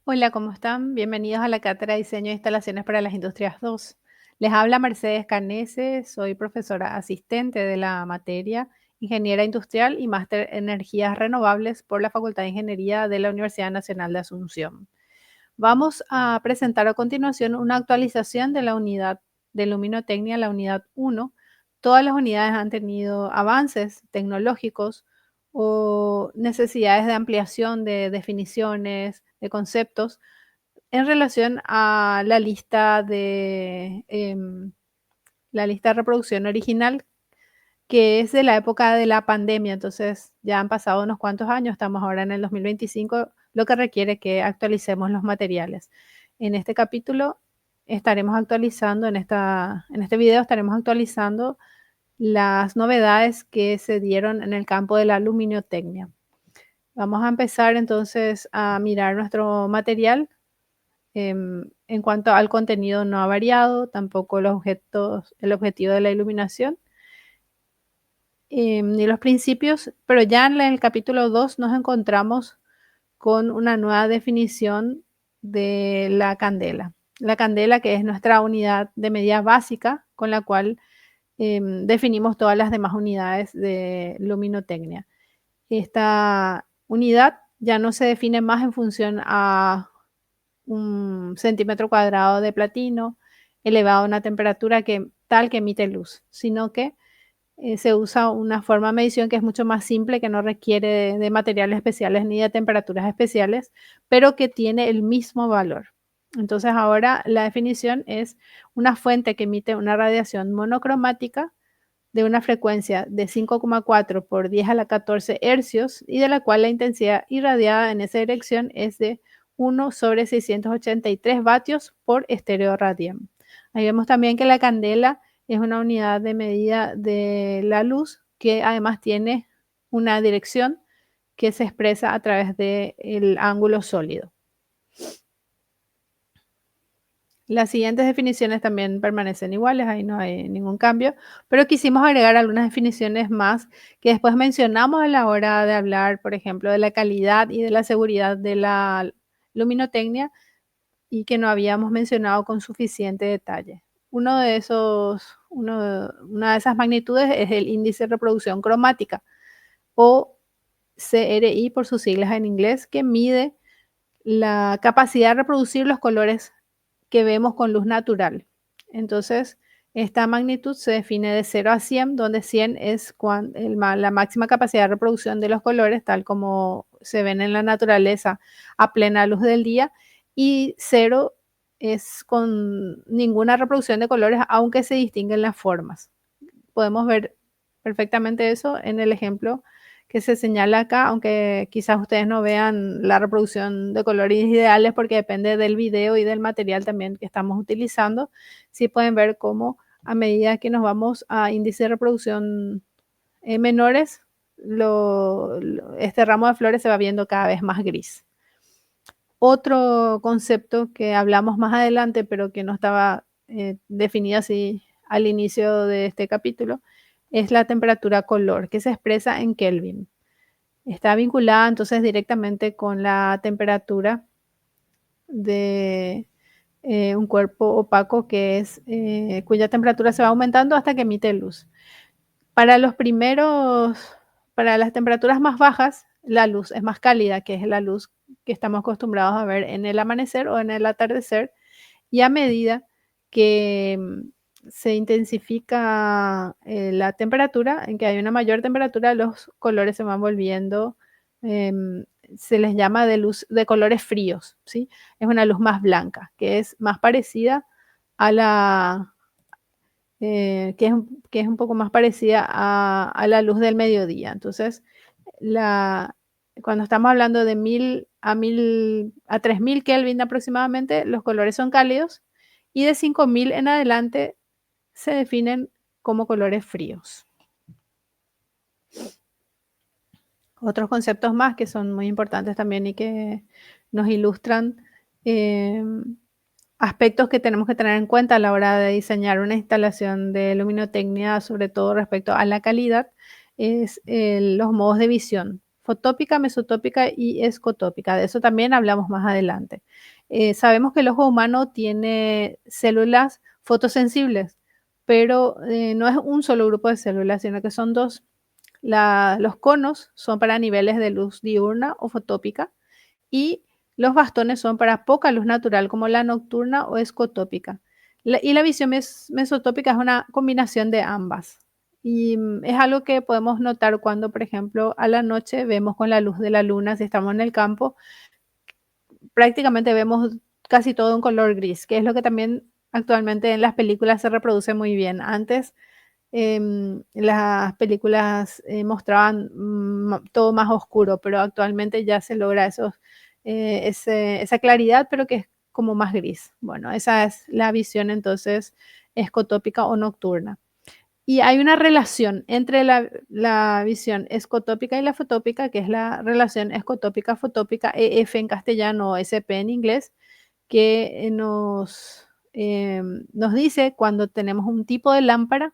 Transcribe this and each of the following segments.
Hola, ¿cómo están? Bienvenidos a la Cátedra de Diseño e Instalaciones para las Industrias 2. Les habla Mercedes Canese, soy profesora asistente de la materia Ingeniera Industrial y Máster en Energías Renovables por la Facultad de Ingeniería de la Universidad Nacional de Asunción. Vamos a presentar a continuación una actualización de la unidad de luminotecnia, la unidad 1. Todas las unidades han tenido avances tecnológicos o necesidades de ampliación de definiciones, de conceptos en relación a la lista de reproducción original, que es de la época de la pandemia. Entonces, ya han pasado unos cuantos años, estamos ahora en el 2025, lo que requiere que actualicemos los materiales. En este capítulo estaremos actualizando, en este video estaremos actualizando las novedades que se dieron en el campo de la luminotecnia. Vamos a empezar entonces a mirar nuestro material. En cuanto al contenido, no ha variado, tampoco el objetivo de la iluminación, ni los principios, pero ya en el capítulo 2 nos encontramos con una nueva definición de la candela. La candela, que es nuestra unidad de medida básica con la cual definimos todas las demás unidades de luminotecnia. Esta unidad ya no se define más en función a un centímetro cuadrado de platino elevado a una temperatura tal que emite luz, sino que se usa una forma de medición que es mucho más simple, que no requiere de materiales especiales ni de temperaturas especiales, pero que tiene el mismo valor. Entonces ahora la definición es una fuente que emite una radiación monocromática de una frecuencia de 5,4 por 10 a la 14 hercios y de la cual la intensidad irradiada en esa dirección es de 1 sobre 683 vatios por estéreo radian. Ahí vemos también que la candela es una unidad de medida de la luz que además tiene una dirección que se expresa a través del ángulo sólido. Las siguientes definiciones también permanecen iguales, ahí no hay ningún cambio, pero quisimos agregar algunas definiciones más que después mencionamos a la hora de hablar, por ejemplo, de la calidad y de la seguridad de la luminotecnia y que no habíamos mencionado con suficiente detalle. Una de esas magnitudes es el índice de reproducción cromática o CRI por sus siglas en inglés, que mide la capacidad de reproducir los colores que vemos con luz natural. Entonces, esta magnitud se define de 0 a 100, donde 100 es la máxima capacidad de reproducción de los colores, tal como se ven en la naturaleza a plena luz del día, y 0 es con ninguna reproducción de colores, aunque se distinguen las formas. Podemos ver perfectamente eso en el ejemplo que se señala acá, aunque quizás ustedes no vean la reproducción de colores ideales porque depende del video y del material también que estamos utilizando. Sí pueden ver cómo a medida que nos vamos a índice de reproducción menores, este ramo de flores se va viendo cada vez más gris. Otro concepto que hablamos más adelante, pero que no estaba definido así al inicio de este capítulo, es la temperatura color, que se expresa en Kelvin. Está vinculada entonces directamente con la temperatura de un cuerpo opaco cuya temperatura se va aumentando hasta que emite luz. Para para las temperaturas más bajas, la luz es más cálida, que es la luz que estamos acostumbrados a ver en el amanecer o en el atardecer, y a medida que se intensifica la temperatura, en que hay una mayor temperatura, los colores se van volviendo, em, se les llama de colores fríos, ¿sí? Es una luz más blanca, que es más parecida a que es un poco más parecida a la luz del mediodía. Entonces, la cuando estamos hablando de 1000 a 3000 Kelvin aproximadamente, los colores son cálidos, y de 5000 en adelante se definen como colores fríos. Otros conceptos más que son muy importantes también y que nos ilustran aspectos que tenemos que tener en cuenta a la hora de diseñar una instalación de luminotecnia, sobre todo respecto a la calidad, es los modos de visión. fotópica, mesotópica y escotópica. De eso también hablamos más adelante. Sabemos que el ojo humano tiene células fotosensibles, pero no es un solo grupo de células, sino que son dos. Los conos son para niveles de luz diurna o fotópica y los bastones son para poca luz natural, como la nocturna o escotópica. Y la visión mesotópica es una combinación de ambas. Y es algo que podemos notar cuando, por ejemplo, a la noche vemos con la luz de la luna, si estamos en el campo, prácticamente vemos casi todo en color gris, que es lo que también actualmente en las películas se reproduce muy bien. Antes las películas mostraban todo más oscuro, pero actualmente ya se logra esa claridad, pero que es como más gris. Bueno, esa es la visión entonces escotópica o nocturna. Y hay una relación entre la visión escotópica y la fotópica, que es la relación escotópica-fotópica, EF en castellano o SP en inglés, que nos dice cuando tenemos un tipo de lámpara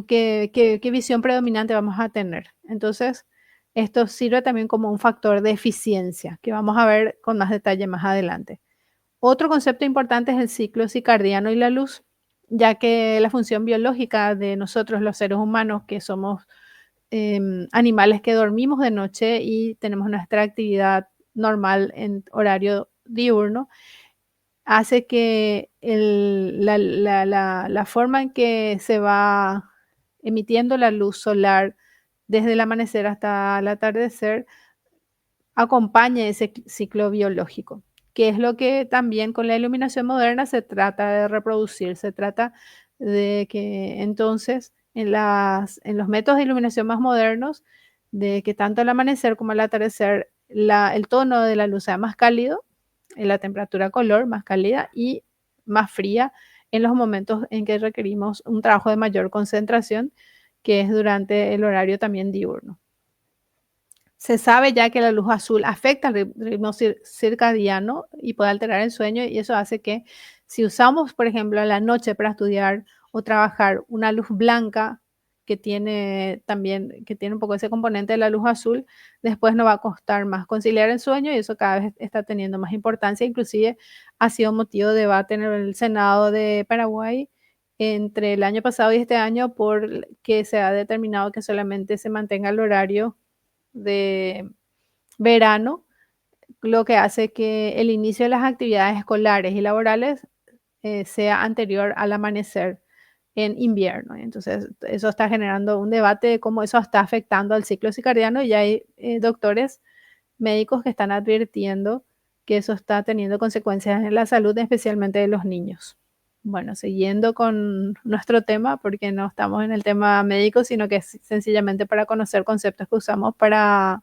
qué visión predominante vamos a tener. Entonces, esto sirve también como un factor de eficiencia, que vamos a ver con más detalle más adelante. Otro concepto importante es el ciclo circadiano y la luz, ya que la función biológica de nosotros, los seres humanos, que somos animales que dormimos de noche y tenemos nuestra actividad normal en horario diurno, hace que la forma en que se va emitiendo la luz solar desde el amanecer hasta el atardecer acompañe ese ciclo biológico, que es lo que también con la iluminación moderna se trata de reproducir. Se trata de que entonces en los métodos de iluminación más modernos, de que tanto al amanecer como al atardecer el tono de la luz sea más cálido, la temperatura color más cálida y más fría en los momentos en que requerimos un trabajo de mayor concentración, que es durante el horario también diurno. Se sabe ya que la luz azul afecta al ritmo circadiano y puede alterar el sueño, y eso hace que si usamos, por ejemplo, a la noche para estudiar o trabajar una luz blanca que tiene un poco ese componente de la luz azul, después nos va a costar más conciliar el sueño y eso cada vez está teniendo más importancia. Inclusive ha sido motivo de debate en el Senado de Paraguay entre el año pasado y este año, porque se ha determinado que solamente se mantenga el horario de verano, lo que hace que el inicio de las actividades escolares y laborales sea anterior al amanecer en invierno. Entonces, eso está generando un debate de cómo eso está afectando al ciclo circadiano y hay doctores médicos que están advirtiendo que eso está teniendo consecuencias en la salud, especialmente de los niños. Bueno, siguiendo con nuestro tema, porque no estamos en el tema médico, sino que es sencillamente para conocer conceptos que usamos para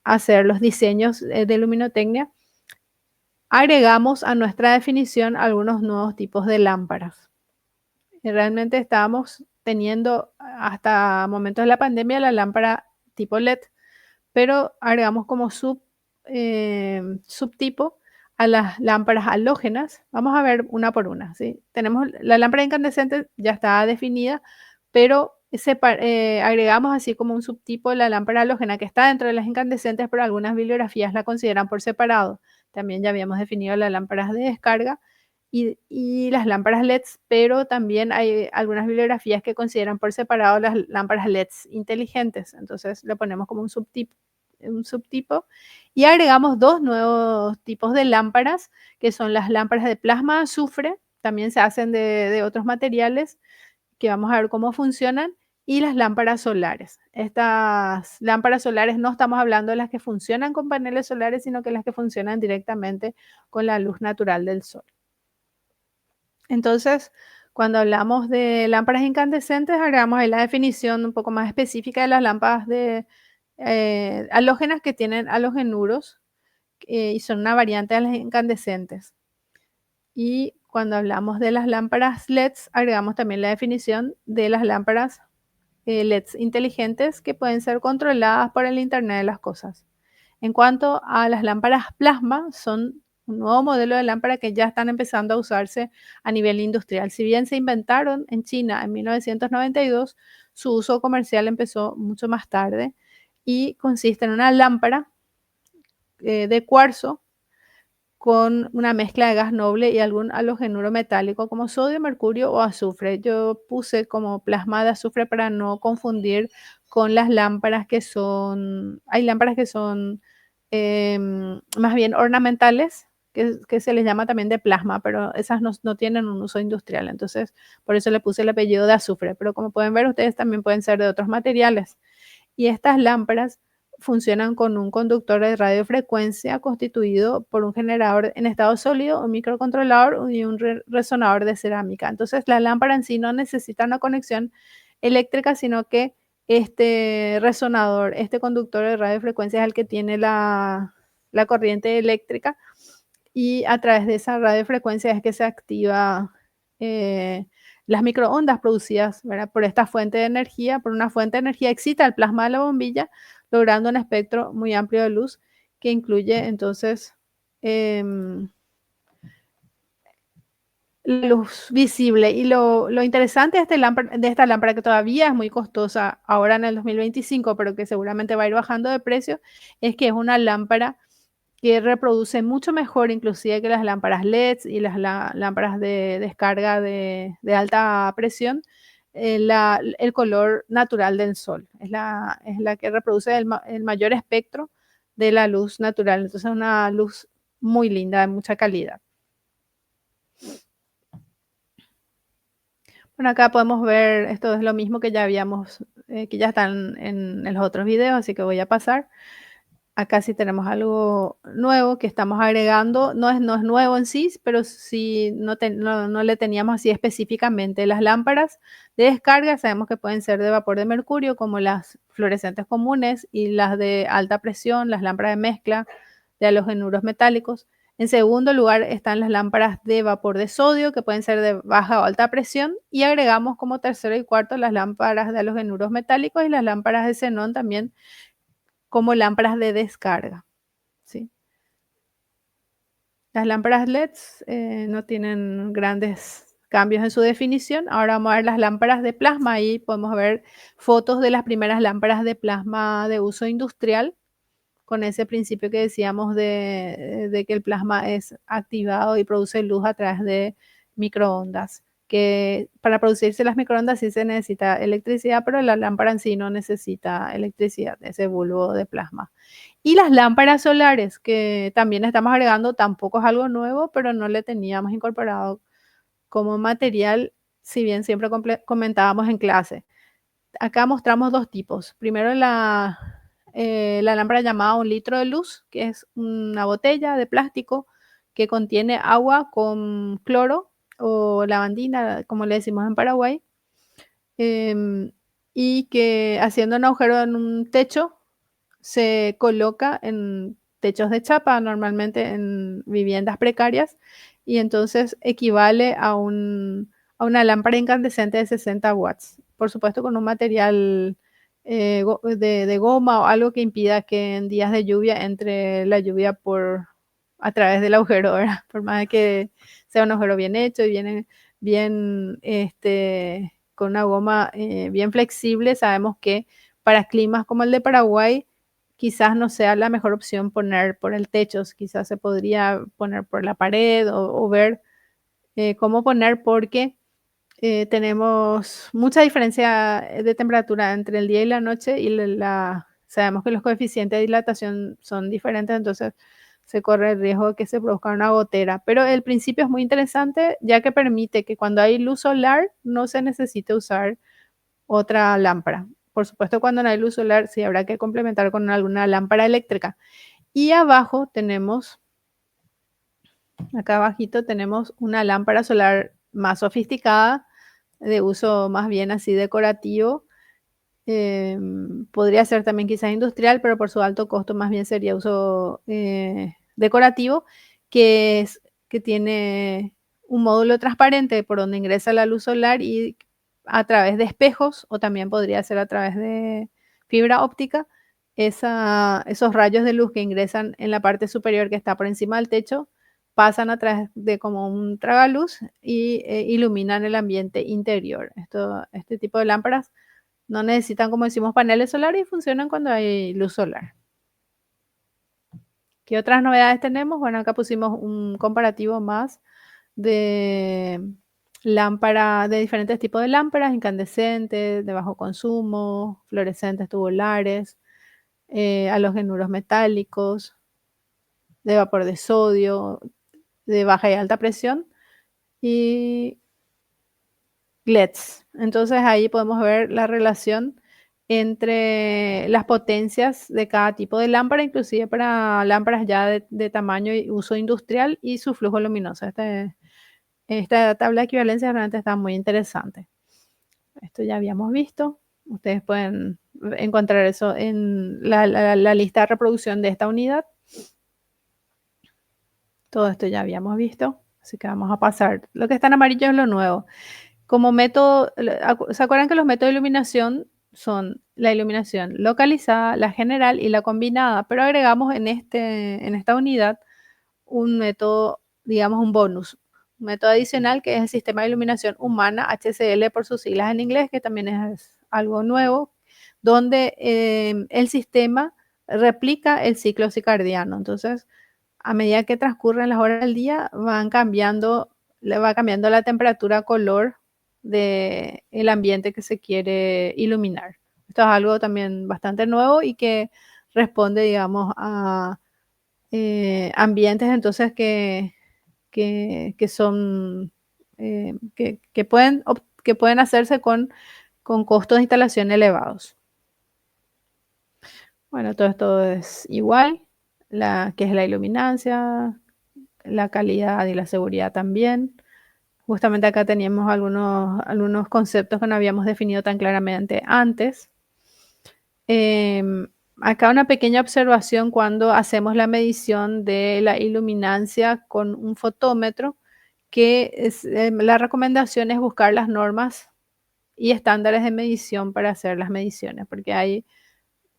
hacer los diseños de luminotecnia, agregamos a nuestra definición algunos nuevos tipos de lámparas. Realmente estábamos teniendo hasta momentos de la pandemia la lámpara tipo LED, pero agregamos como subtipo a las lámparas halógenas. Vamos a ver una por una, ¿sí? Tenemos la lámpara incandescente, ya está definida, pero agregamos así como un subtipo la lámpara halógena que está dentro de las incandescentes, pero algunas bibliografías la consideran por separado. También ya habíamos definido las lámparas de descarga y las lámparas LEDs, pero también hay algunas bibliografías que consideran por separado las lámparas LEDs inteligentes. Entonces le ponemos como un subtipo y agregamos dos nuevos tipos de lámparas, que son las lámparas de plasma de azufre, también se hacen de otros materiales, que vamos a ver cómo funcionan, y las lámparas solares. Estas lámparas solares no estamos hablando de las que funcionan con paneles solares, sino que las que funcionan directamente con la luz natural del sol. Entonces, cuando hablamos de lámparas incandescentes, agregamos ahí la definición un poco más específica de las lámparas halógenas que tienen halogenuros y son una variante de las incandescentes. Y cuando hablamos de las lámparas LEDs, agregamos también la definición de las lámparas LEDs inteligentes que pueden ser controladas por el Internet de las cosas. En cuanto a las lámparas plasma, son un nuevo modelo de lámpara que ya están empezando a usarse a nivel industrial. Si bien se inventaron en China en 1992, su uso comercial empezó mucho más tarde. y consiste en una lámpara de cuarzo con una mezcla de gas noble y algún halogenuro metálico como sodio, mercurio o azufre. Yo puse como plasma de azufre para no confundir con las lámparas que son, hay lámparas que son más bien ornamentales, que se les llama también de plasma, pero esas no tienen un uso industrial. Entonces, por eso le puse el apellido de azufre. Pero como pueden ver, ustedes también pueden ser de otros materiales. Y estas lámparas funcionan con un conductor de radiofrecuencia constituido por un generador en estado sólido, un microcontrolador y un resonador de cerámica. Entonces, la lámpara en sí no necesita una conexión eléctrica, sino que este resonador, este conductor de radiofrecuencia es el que tiene la corriente eléctrica, y a través de esa radiofrecuencia es que se activa las microondas producidas, ¿verdad? Por esta fuente de energía. Por una fuente de energía excita el plasma de la bombilla, logrando un espectro muy amplio de luz que incluye entonces em, la luz visible. Y lo interesante de esta lámpara, que todavía es muy costosa ahora en el 2025, pero que seguramente va a ir bajando de precio, es que es una lámpara que reproduce mucho mejor inclusive que las lámparas LEDs y las lámparas de descarga de alta presión, el color natural del sol. Es la que reproduce el mayor espectro de la luz natural. Entonces es una luz muy linda, de mucha calidad. Bueno, acá podemos ver, esto es lo mismo que ya habíamos, que ya están en los otros videos, así que voy a pasar. Acá sí tenemos algo nuevo que estamos agregando. No es nuevo en sí, pero sí no le teníamos así específicamente. Las lámparas de descarga sabemos que pueden ser de vapor de mercurio, como las fluorescentes comunes, y las de alta presión, las lámparas de mezcla de halogenuros metálicos. En segundo lugar están las lámparas de vapor de sodio, que pueden ser de baja o alta presión. Y agregamos como tercero y cuarto las lámparas de halogenuros metálicos y las lámparas de xenón también, como lámparas de descarga, ¿sí? Las lámparas LEDs no tienen grandes cambios en su definición. Ahora vamos a ver las lámparas de plasma. Ahí podemos ver fotos de las primeras lámparas de plasma de uso industrial, con ese principio que decíamos de que el plasma es activado y produce luz a través de microondas. Que para producirse las microondas sí se necesita electricidad, pero la lámpara en sí no necesita electricidad, ese bulbo de plasma. Y las lámparas solares, que también estamos agregando, tampoco es algo nuevo, pero no le teníamos incorporado como material, si bien siempre comentábamos en clase. Acá mostramos dos tipos. Primero la lámpara llamada 1 litro de luz, que es una botella de plástico que contiene agua con cloro o lavandina, como le decimos en Paraguay, em, y que haciendo un agujero en un techo se coloca en techos de chapa, normalmente en viviendas precarias, y entonces equivale a una lámpara incandescente de 60 watts. Por supuesto, con un material de goma o algo que impida que en días de lluvia entre la lluvia a través del agujero, ¿verdad? Por más de que sea un agujero bien hecho y bien con una goma bien flexible, sabemos que para climas como el de Paraguay, quizás no sea la mejor opción poner por el techo. Quizás se podría poner por la pared o ver cómo poner, porque tenemos mucha diferencia de temperatura entre el día y la noche, y sabemos que los coeficientes de dilatación son diferentes, entonces se corre el riesgo de que se produzca una gotera. Pero el principio es muy interesante, ya que permite que cuando hay luz solar no se necesite usar otra lámpara. Por supuesto, cuando no hay luz solar, sí habrá que complementar con alguna lámpara eléctrica. Y abajo tenemos, acá abajito tenemos una lámpara solar más sofisticada, de uso más bien así decorativo. Podría ser también quizás industrial, pero por su alto costo más bien sería uso decorativo, que tiene un módulo transparente por donde ingresa la luz solar, y a través de espejos, o también podría ser a través de fibra óptica, esos rayos de luz que ingresan en la parte superior que está por encima del techo pasan a través de como un tragaluz y iluminan el ambiente interior. Este tipo de lámparas No necesitan, como decimos, paneles solares y funcionan cuando hay luz solar. ¿Qué otras novedades tenemos? Bueno, acá pusimos un comparativo más de lámparas, de diferentes tipos de lámparas, incandescentes, de bajo consumo, fluorescentes, tubulares, halogénuros metálicos, de vapor de sodio, de baja y alta presión y LEDs. Entonces ahí podemos ver la relación entre las potencias de cada tipo de lámpara, inclusive para lámparas ya de tamaño y uso industrial y su flujo luminoso. Esta tabla de equivalencia realmente está muy interesante. Esto ya habíamos visto. Ustedes pueden encontrar eso en la lista de reproducción de esta unidad. Todo esto ya habíamos visto, así que vamos a pasar. Lo que está en amarillo es lo nuevo. Como método, ¿se acuerdan que los métodos de iluminación son la iluminación localizada, la general y la combinada? Pero agregamos en esta unidad un método, digamos un bonus, un método adicional que es el sistema de iluminación humana, HCL por sus siglas en inglés, que también es algo nuevo, donde el sistema replica el ciclo circadiano. Entonces, a medida que transcurren las horas del día, va cambiando la temperatura, color del ambiente que se quiere iluminar. Esto es algo también bastante nuevo y que responde, digamos, a ambientes entonces que son, que pueden hacerse con costos de instalación elevados. Bueno, todo esto es igual, que es la iluminancia, la calidad y la seguridad también. Justamente acá teníamos algunos conceptos que no habíamos definido tan claramente antes. Acá una pequeña observación cuando hacemos la medición de la iluminancia con un fotómetro, que la recomendación es buscar las normas y estándares de medición para hacer las mediciones, porque hay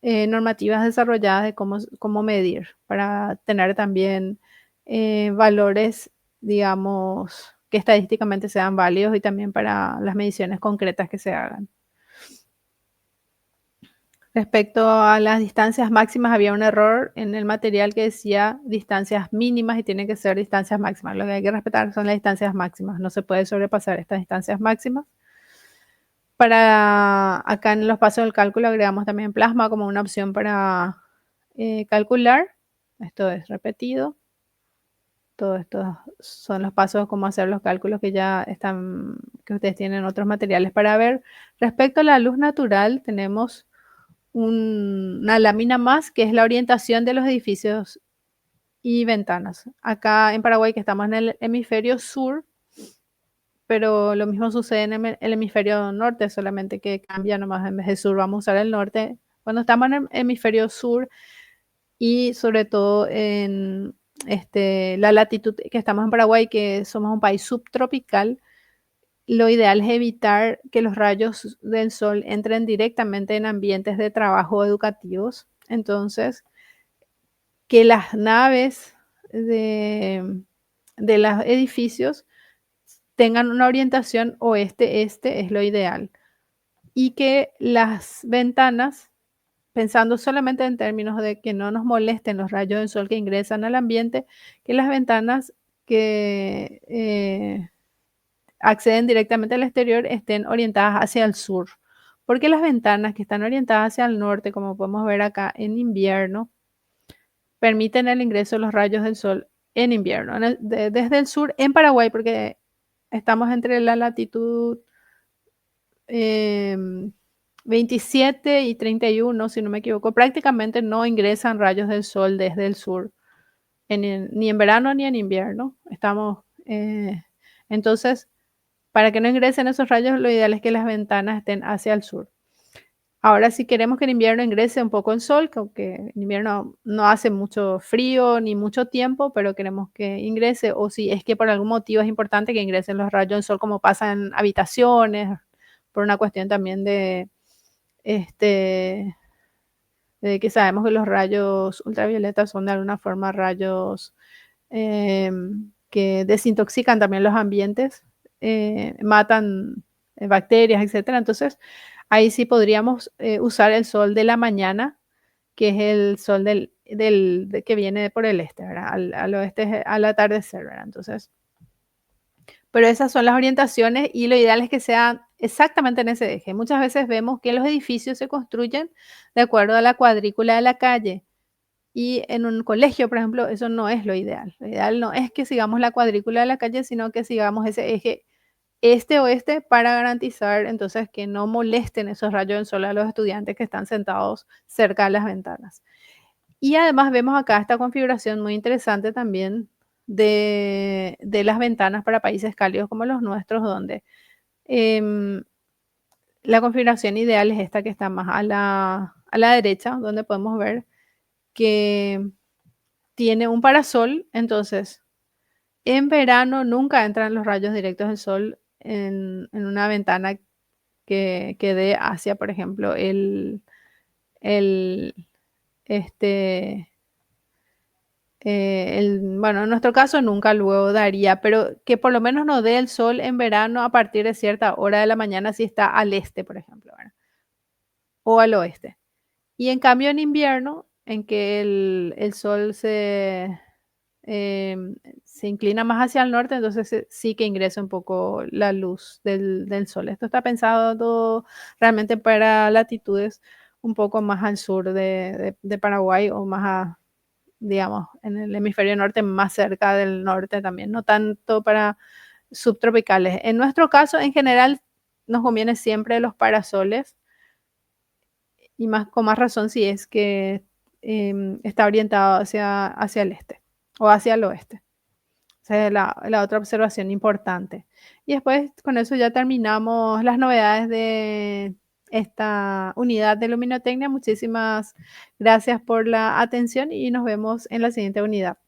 normativas desarrolladas de cómo medir, para tener también valores, digamos, que estadísticamente sean válidos y también para las mediciones concretas que se hagan. Respecto a las distancias máximas, había un error en el material que decía distancias mínimas y tienen que ser distancias máximas. Lo que hay que respetar son las distancias máximas, no se puede sobrepasar estas distancias máximas. Para acá en los pasos del cálculo agregamos también plasma como una opción para calcular. Esto es repetido. Todos estos son los pasos de cómo hacer los cálculos que ya están, que ustedes tienen otros materiales para ver. Respecto a la luz natural, tenemos una lámina más que es la orientación de los edificios y ventanas. Acá en Paraguay, que estamos en el hemisferio sur, pero lo mismo sucede en el hemisferio norte, solamente que cambia nomás, en vez de sur vamos a usar el norte. Cuando estamos en el hemisferio sur y sobre todo en la latitud que estamos en Paraguay, que somos un país subtropical, lo ideal es evitar que los rayos del sol entren directamente en ambientes de trabajo educativos. Entonces, que las naves de los edificios tengan una orientación oeste-este es lo ideal. Y que las ventanas, pensando solamente en términos de que no nos molesten los rayos del sol que ingresan al ambiente, que las ventanas que acceden directamente al exterior estén orientadas hacia el sur. Porque las ventanas que están orientadas hacia el norte, como podemos ver acá en invierno, permiten el ingreso de los rayos del sol en invierno. Desde el sur en Paraguay, porque estamos entre la latitud 27 y 31, si no me equivoco, prácticamente no ingresan rayos del sol desde el sur, ni en verano ni en invierno. Entonces, para que no ingresen esos rayos, lo ideal es que las ventanas estén hacia el sur. Ahora, si queremos que en invierno ingrese un poco el sol, aunque en invierno no hace mucho frío ni mucho tiempo, pero queremos que ingrese, o si es que por algún motivo es importante que ingresen los rayos del sol, como pasa en habitaciones, por una cuestión también de que sabemos que los rayos ultravioletas son de alguna forma rayos que desintoxican también los ambientes, matan bacterias, etcétera. Entonces, Ahí sí podríamos usar el sol de la mañana, que es el sol que viene por el este, ¿verdad? Al oeste es al atardecer, ¿verdad? Entonces, pero esas son las orientaciones y lo ideal es que sean exactamente en ese eje. Muchas veces vemos que los edificios se construyen de acuerdo a la cuadrícula de la calle. Y en un colegio, por ejemplo, eso no es lo ideal. Lo ideal no es que sigamos la cuadrícula de la calle, sino que sigamos ese eje este-oeste para garantizar entonces que no molesten esos rayos del sol a los estudiantes que están sentados cerca de las ventanas. Y además vemos acá esta configuración muy interesante también de las ventanas para países cálidos como los nuestros, donde em, la configuración ideal es esta que está más a la derecha, donde podemos ver que tiene un parasol, entonces en verano nunca entran los rayos directos del sol en una ventana que dé hacia, por ejemplo, el, este, bueno, en nuestro caso nunca luego daría, pero que por lo menos no dé el sol en verano a partir de cierta hora de la mañana si está al este, por ejemplo, ¿verdad? O al oeste. Y en cambio en invierno, en que el sol se inclina más hacia el norte, entonces sí que ingresa un poco la luz del sol. Esto está pensado realmente para latitudes un poco más al sur de Paraguay o más digamos, en el hemisferio norte, más cerca del norte también, no tanto para subtropicales. En nuestro caso, en general, nos conviene siempre los parasoles y más con más razón si es que está orientado hacia el este o hacia el oeste. Esa es la otra observación importante. Y después con eso ya terminamos las novedades de esta unidad de luminotecnia. Muchísimas gracias por la atención y nos vemos en la siguiente unidad.